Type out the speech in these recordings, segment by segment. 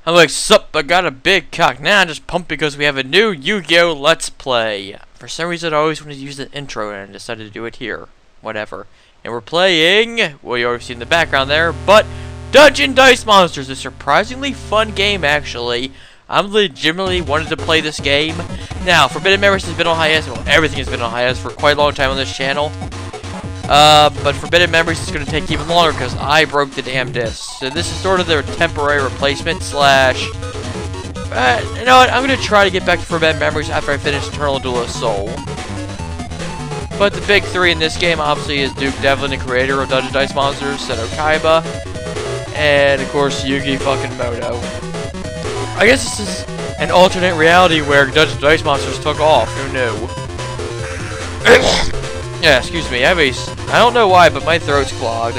I'm like, sup, I got a big cock. Nah, I'm just pumped because we have a new Yu-Gi-Oh! Let's Play. For some reason, I always wanted to use the intro, and I decided to do it here. Whatever. And we're playing, well, you already see in the background there, but Dungeon Dice Monsters. A surprisingly fun game, actually. I'm legitimately wanted to play this game. Now, Forbidden Memories has been on hiatus. Well, everything has been on hiatus for quite a long time on this channel. But Forbidden Memories is going to take even longer because I broke the damn disc. So this is sort of their temporary replacement slash... you know what? I'm going to try to get back to Forbidden Memories after I finish Eternal Duel of Soul. But the big three in this game, obviously, is Duke Devlin, the creator of Dungeon Dice Monsters, Seto Kaiba, and, of course, Yugi fucking Moto. I guess this is an alternate reality where Dungeon Dice Monsters took off. Who knew? Yeah, excuse me. I don't know why, but my throat's clogged.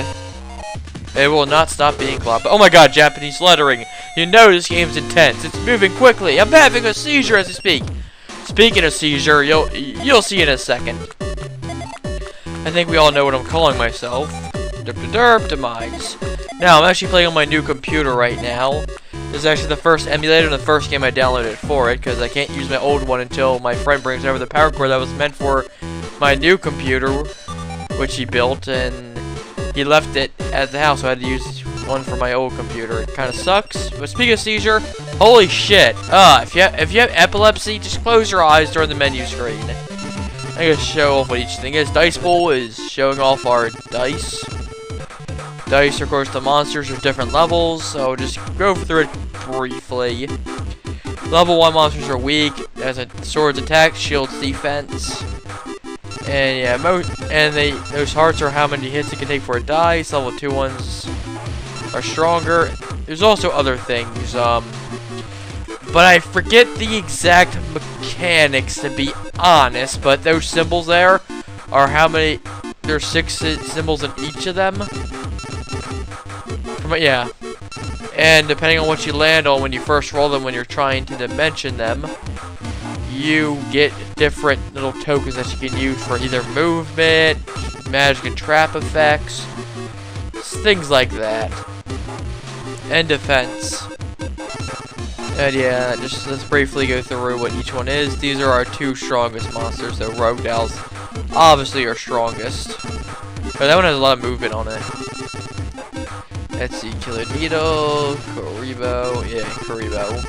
It will not stop being clogged. But, oh my god, Japanese lettering. You know this game's intense. It's moving quickly. I'm having a seizure as I speak. Speaking of seizure, you'll see in a second. I think we all know what I'm calling myself. Derp demise. Now, I'm actually playing on my new computer right now. This is actually the first emulator and the first game I downloaded for it, because I can't use my old one until my friend brings over the power cord that was meant for my new computer, which he built, and he left it at the house, so I had to use one for my old computer. It kind of sucks. But speaking of seizure, holy shit! If you have epilepsy, just close your eyes during the menu screen. I'm gonna show off what each thing is. Dice Bowl is showing off our dice. Dice, of course, the monsters are different levels, so just go through it briefly. Level 1 monsters are weak, as a swords attack, shields defense. And yeah, those hearts are how many hits it can take for a dice. Level 2 ones are stronger. There's also other things, but I forget the exact mechanics, to be honest. But those symbols there are how many. There's 6 symbols in each of them. Yeah, and depending on what you land on when you first roll them, when you're trying to dimension them, you get different little tokens that you can use for either movement, magic and trap effects, things like that, and defense. And yeah, just let's briefly go through what each one is. These are our 2 strongest monsters. So Rogue Dolls obviously are strongest, but that one has a lot of movement on it. Let's see, Killer Needle, Karibo, yeah, Karibo.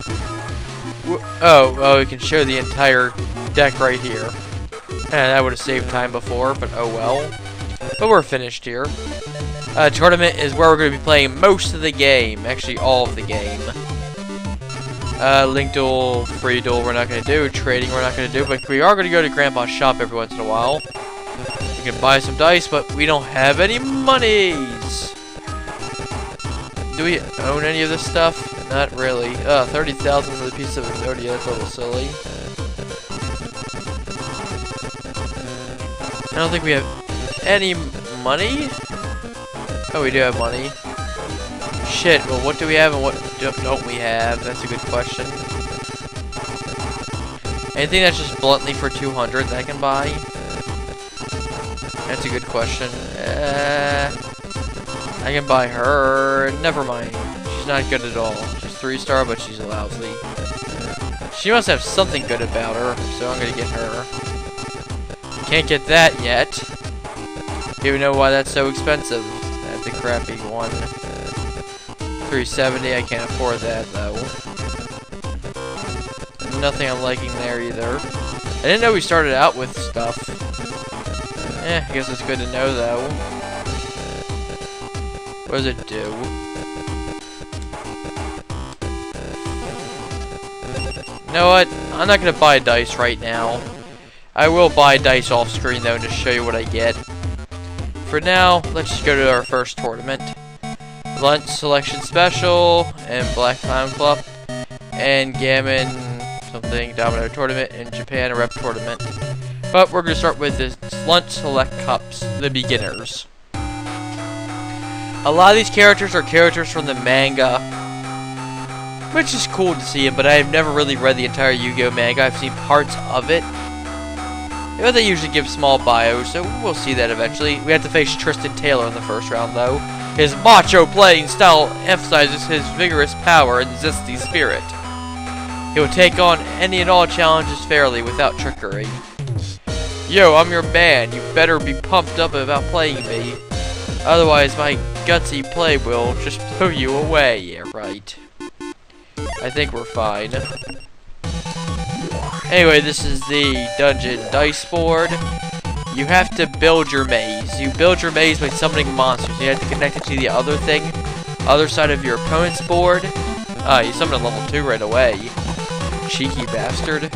Oh, we can show the entire deck right here. And that would have saved time before, but oh well. But we're finished here. Tournament is where we're going to be playing most of the game, actually all of the game. Link Duel, Free Duel we're not going to do, Trading we're not going to do, but we are going to go to Grandpa's shop every once in a while. We can buy some dice, but we don't have any monies. Do we own any of this stuff? Not really. 30,000 for the piece of Exodia. That's a little silly. I don't think we have any money. Oh, we do have money. Shit. Well, what do we have and what don't we have? That's a good question. Anything that's just bluntly for 200 that I can buy? That's a good question. I can buy her. Never mind. She's not good at all. She's 3-star, but she's lousy. She must have something good about her, so I'm gonna get her. Can't get that yet. Do you know why that's so expensive? That's a crappy one. 370. I can't afford that though. Nothing I'm liking there either. I didn't know we started out with stuff. I guess it's good to know though. What does it do? You know what? I'm not going to buy dice right now. I will buy dice off screen though, to show you what I get. For now, let's just go to our first tournament. Lunch Selection Special, and Black Clown Club, and Gammon something Domino Tournament, and Japan Rep Tournament. But we're going to start with this Lunch Select Cups, the beginners. A lot of these characters are characters from the manga, which is cool to see, but I've never really read the entire Yu-Gi-Oh! Manga. I've seen parts of it. But they usually give small bios, so we'll see that eventually. We have to face Tristan Taylor in the first round, though. His macho playing style emphasizes his vigorous power and zesty spirit. He will take on any and all challenges fairly without trickery. Yo, I'm your man. You better be pumped up about playing me. Otherwise, my gutsy play will just blow you away. Yeah, right. I think we're fine. Anyway, this is the dungeon dice board. You have to build your maze. You build your maze by summoning monsters. You have to connect it to the other thing, other side of your opponent's board. You summoned a level 2 right away. Cheeky bastard.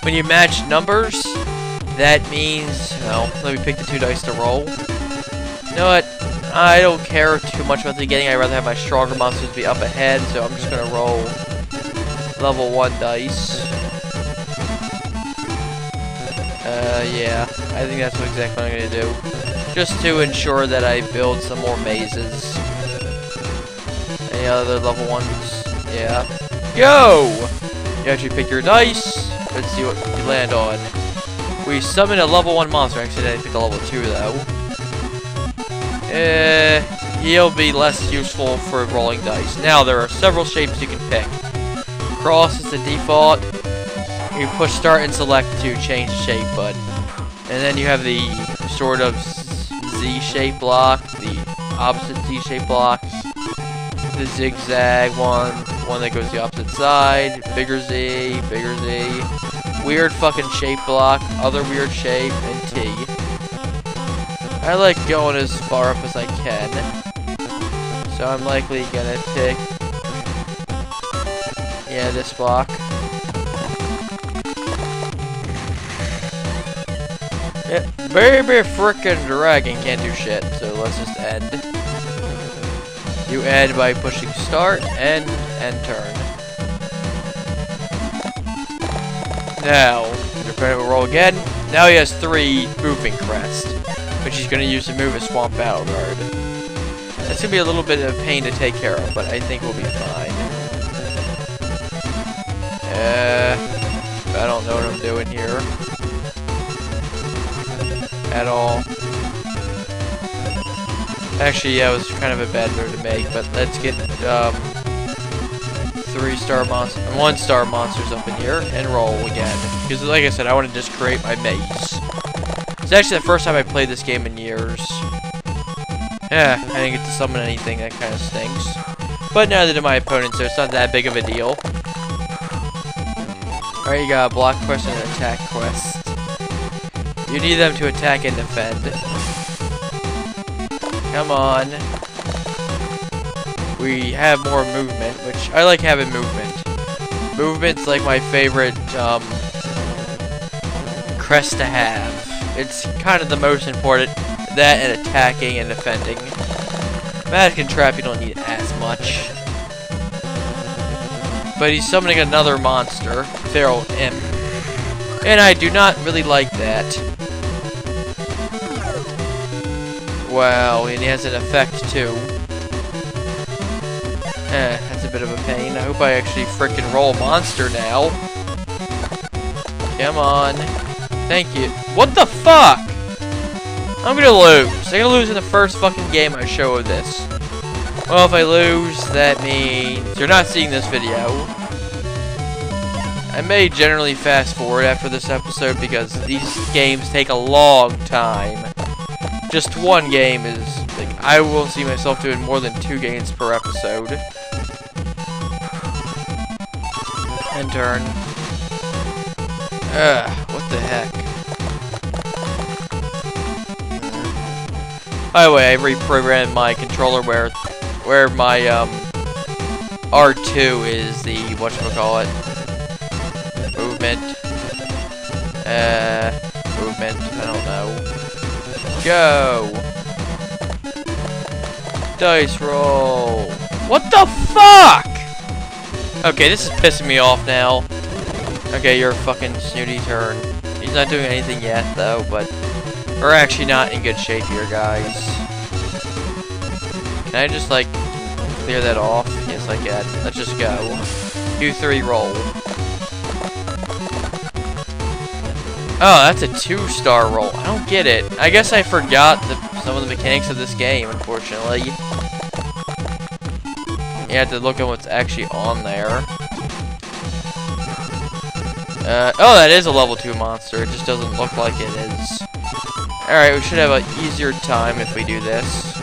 When you match numbers, that means, well, let me pick the 2 dice to roll. You know what? I don't care too much about the beginning. I'd rather have my stronger monsters be up ahead, so I'm just gonna roll level 1 dice. Yeah, I think that's exactly what I'm gonna do. Just to ensure that I build some more mazes. Any other level 1s? Yeah. Go! You actually pick your dice. Let's see what you land on. We summon a level 1 monster. Actually, I picked a level 2 though. He'll be less useful for rolling dice. Now, there are several shapes you can pick. Cross is the default. You push start and select to change the shape, bud. And then you have the sort of Z-shape block, the opposite Z-shape block, the zigzag one that goes the opposite side, bigger Z, weird fucking shape block, other weird shape, and T. I like going as far up as I can, so I'm likely gonna pick, yeah, this block. Yeah, baby frickin' dragon can't do shit, so let's just end. You end by pushing start, end, and turn. Now, your opponent will roll again. Now he has 3 moving crest, which he's going to use to move his swamp battle guard. That's going to be a little bit of a pain to take care of, but I think we'll be fine. I don't know what I'm doing here. At all. Actually, yeah, it was kind of a bad move to make, but let's get 3-star monsters, 1-star monsters up in here and roll again. Because, like I said, I want to just create my maze. It's actually the first time I played this game in years. Yeah, I didn't get to summon anything. That kind of stinks. But neither did my opponent, so it's not that big of a deal. Alright, you got a block quest and an attack quest. You need them to attack and defend. Come on. We have more movement, which I like having movement. Movement's like my favorite crest to have. It's kind of the most important. That and attacking and defending. Magic and Trap you don't need as much. But he's summoning another monster, Feral Imp. And I do not really like that. Wow, and he has an effect too. That's a bit of a pain. I hope I actually frickin' roll a monster now. Come on. Thank you. What the fuck? I'm gonna lose. I'm gonna lose in the first fucking game I show of this. Well, if I lose, that means you're not seeing this video. I may generally fast forward after this episode because these games take a long time. Just one game is, like, I will see myself doing more than 2 games per episode. And turn. What the heck? By the way, I reprogrammed my controller where my R2 is the whatchamacallit. Movement. Movement. I don't know. Go! Dice roll! What the fuck?! Okay, this is pissing me off now. Okay, your fucking snooty turn. He's not doing anything yet, though, but we're actually not in good shape here, guys. Can I just, like, clear that off? Yes, I can. Let's just go. 2, 3, roll. Oh, that's a 2-star roll. I don't get it. I guess I forgot the some of the mechanics of this game, unfortunately. You have to look at what's actually on there. Oh, that is a level 2 monster. It just doesn't look like it is. Alright, we should have an easier time if we do this.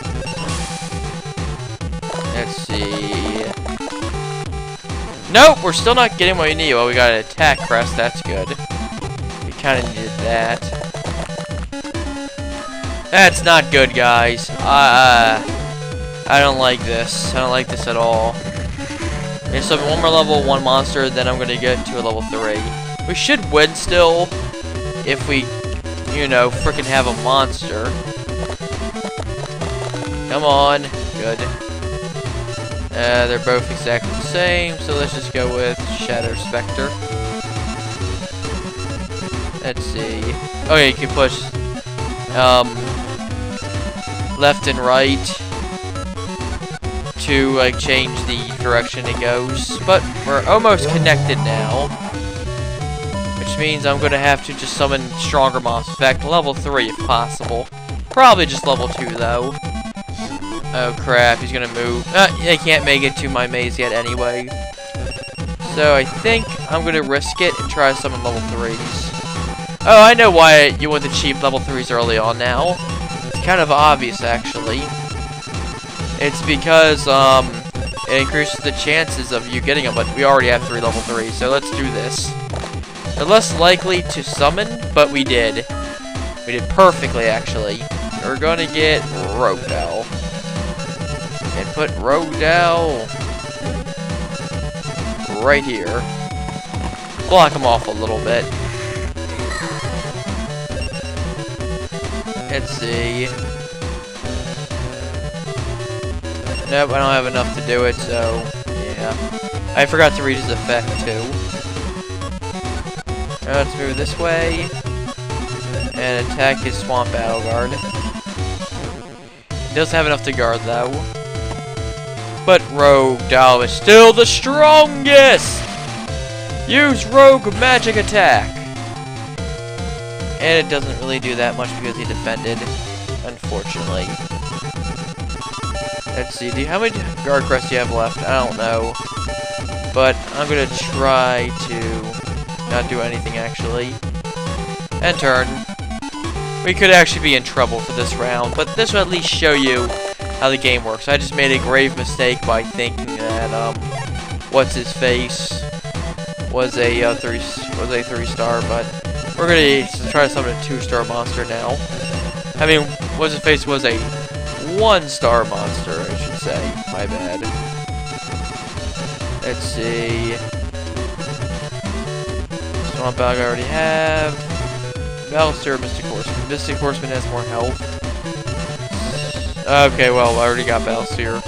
Let's see. Nope, we're still not getting what we need. Well, we got an attack crest. That's good. We kind of needed that. That's not good, guys. I don't like this. I don't like this at all. Okay, so one more level 1 monster, then I'm gonna get to a level 3. We should win still if we, you know, frickin' have a monster. Come on. Good. They're both exactly the same, so let's just go with Shadow Spectre. Let's see. Oh yeah, you can push left and right to like change the direction it goes. But we're almost connected now, which means I'm gonna have to just summon stronger monsters. In fact, level 3 if possible. Probably just level 2 though. Oh crap, he's gonna move. They can't make it to my maze yet anyway. So I think I'm gonna risk it and try to summon level 3s. Oh, I know why you want the cheap level 3s early on now. It's kind of obvious actually. It's because it increases the chances of you getting them, but we already have 3 level 3s, so let's do this. They're less likely to summon, but we did. We did perfectly actually. We're gonna get Roadell. And put Roadell right here. Block him off a little bit. Let's see. Nope, I don't have enough to do it, so yeah. I forgot to read his effect too. Let's move this way and attack his Swamp Battle Guard. He doesn't have enough to guard though. But Roadell is still the strongest! Use Rogue Magic Attack! And it doesn't really do that much because he defended, unfortunately. Let's see, how many guard crests do you have left? I don't know. But I'm gonna try to not do anything actually. And turn. We could actually be in trouble for this round, but this will at least show you how the game works. I just made a grave mistake by thinking that what's his face was a 3-star, but we're gonna try to summon a 2-star monster now. I mean, what's his face was a 1-star monster, I should say. My bad. Let's see. Swamp Bag I already have. Ballister, Mystic Horseman. Mystic Horseman has more health. Okay, well, I already got Ballister.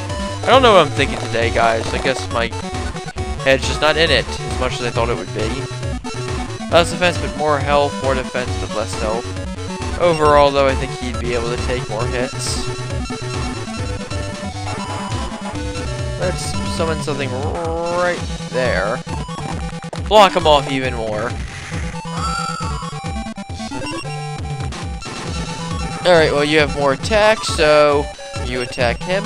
I don't know what I'm thinking today, guys. I guess my head's just not in it as much as I thought it would be. Less defense, but more health. More defense, but less health. Overall, though, I think he'd be able to take more hits. Let's summon something right there. Block him off even more. Alright, well, you have more attack, so you attack him.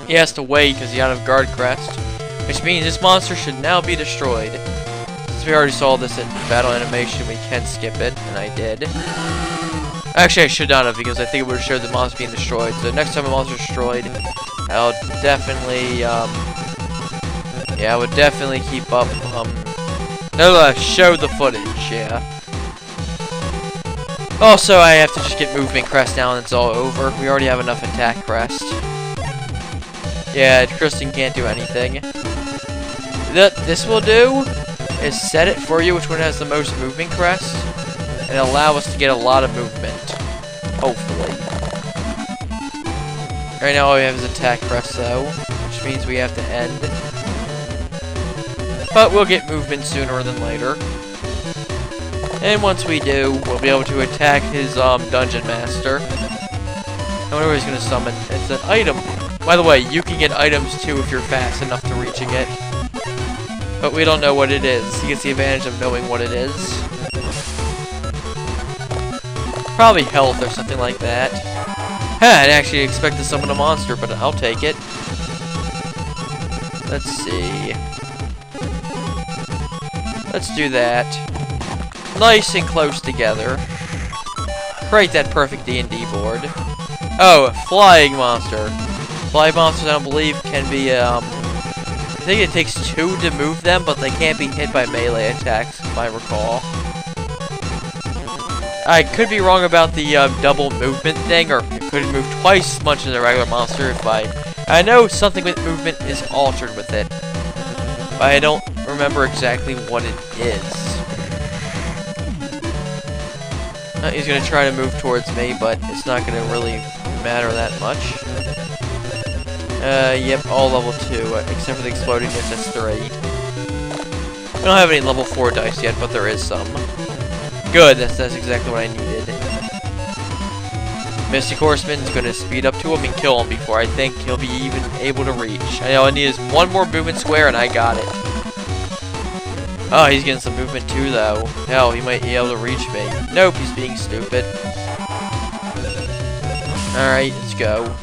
He has to wait because he's out of guard crest, which means this monster should now be destroyed. Since we already saw this in battle animation, we can skip it, and I did. Actually, I should not have, because I think it would have showed the monster being destroyed. So next time a monster is destroyed, I'll definitely, yeah, I would definitely keep up, show the footage, yeah. Also, I have to just get movement crest down and it's all over. We already have enough attack crest. Yeah, Kristen can't do anything. What this will do is set it for you which one has the most movement crest and allow us to get a lot of movement. Hopefully. Right now all we have is attack crest though, which means we have to end. But we'll get movement sooner than later. And once we do, we'll be able to attack his dungeon master. I wonder what he's going to summon. It's an item. By the way, you can get items too if you're fast enough to reaching it. But we don't know what it is. He gets the advantage of knowing what it is. Probably health or something like that. I didn't actually expect to summon a monster, but I'll take it. Let's see. Let's do that. Nice and close together. Create that perfect D&D board. Oh, flying monster. Flying monsters, I don't believe, can be, I think it takes 2 to move them, but they can't be hit by melee attacks, if I recall. I could be wrong about the double movement thing, or it could move twice as much as a regular monster if I know something with movement is altered with it, but I don't remember exactly what it is. He's going to try to move towards me, but it's not going to really matter that much. Yep, all level 2, except for the explodingness, that's 3. We don't have any level 4 dice yet, but there is some. Good, that's exactly what I needed. Mystic Horseman's going to speed up to him and kill him before I think he'll be even able to reach. I know I need is 1 more movement square, and I got it. Oh, he's getting some movement too, though. Hell, he might be able to reach me. Nope, he's being stupid. Alright, let's go.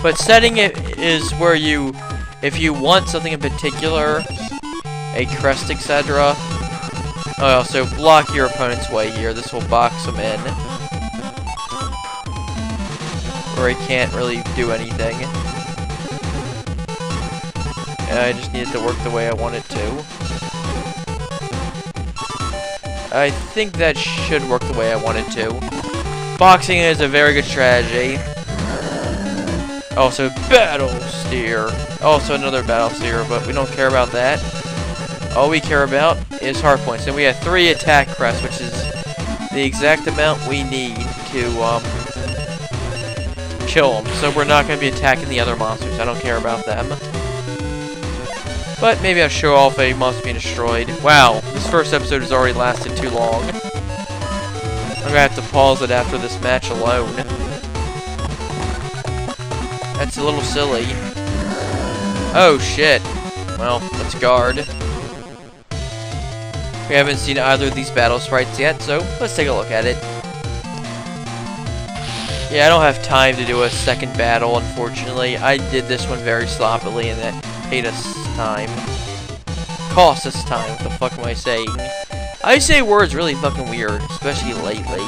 But setting it is where you, if you want something in particular, a crest, etc. Oh, so block your opponent's way here. This will box him in. Where he can't really do anything. I just need it to work the way I want it to. I think that should work the way I want it to. Boxing is a very good strategy. Also, Battle Steer. Also another Battle Steer, but we don't care about that. All we care about is hard points. And we have 3 attack crests, which is the exact amount we need to kill them. So we're not going to be attacking the other monsters. I don't care about them. But maybe I'll show off a monster being destroyed. Wow, this first episode has already lasted too long. I'm going to have to pause it after this match alone. That's a little silly. Oh, shit. Well, let's guard. We haven't seen either of these battle sprites yet, so let's take a look at it. Yeah, I don't have time to do a second battle, unfortunately. I did this one very sloppily, and that paid us time. Cost us time. What the fuck am I saying? I say words really fucking weird, especially lately.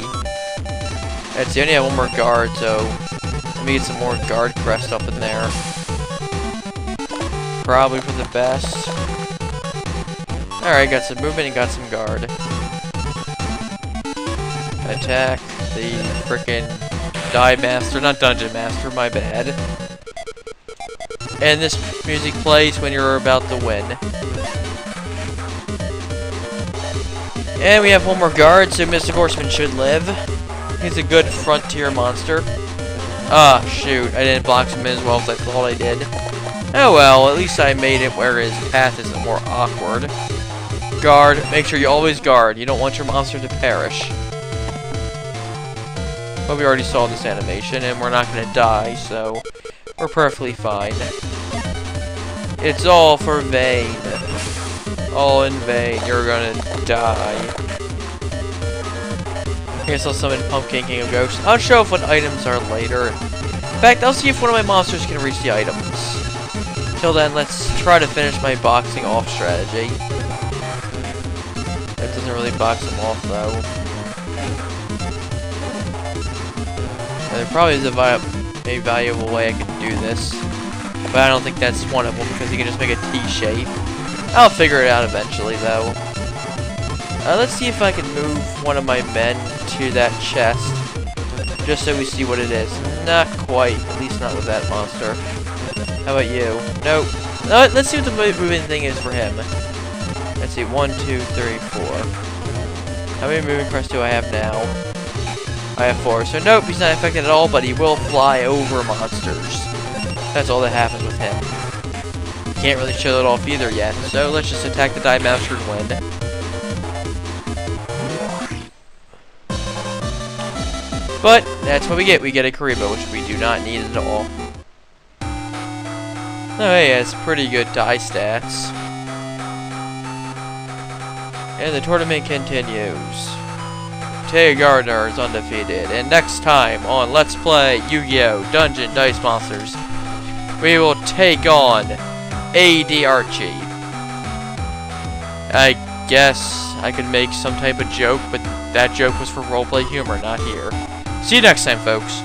Let's see, I only have 1 more guard, so let me get some more guard crest up in there. Probably for the best. Alright, got some movement and got some guard. Attack the frickin' Die Master, not Dungeon Master, my bad. And this music plays when you're about to win. And we have 1 more guard, so Mystic Horseman should live. He's a good frontier monster. Ah, shoot, I didn't block him in as well as I thought I did. Oh well, at least I made it where his path isn't more awkward. Guard, make sure you always guard. You don't want your monster to perish. But we already saw this animation, and we're not going to die, so we're perfectly fine. It's all for vain. All in vain. You're gonna die. I guess I'll summon Pumpkin King of Ghosts. I'll show off what items are later. In fact, I'll see if one of my monsters can reach the items. Till then, let's try to finish my boxing off strategy. That doesn't really box them off, though. And there probably is a valuable way I can do this. But I don't think that's one of them, because you can just make a T-shape. I'll figure it out eventually, though. Let's see if I can move one of my men to that chest. Just so we see what it is. Not quite. At least not with that monster. How about you? Nope. Let's see what the moving thing is for him. Let's see. 1, 2, 3, 4. How many moving crests do I have now? I have 4. So nope, he's not affected at all, but he will fly over monsters. That's all that happens with him. Can't really show it off either yet, so let's just attack the Die Master and win. But that's what we get. We get a Karibo, which we do not need at all. Oh yeah, it's pretty good die stats. And the tournament continues. Tay Gardner is undefeated. And next time on Let's Play Yu-Gi-Oh! Dungeon Dice Monsters, we will take on A.D. Archie. I guess I could make some type of joke, but that joke was for roleplay humor, not here. See you next time, folks.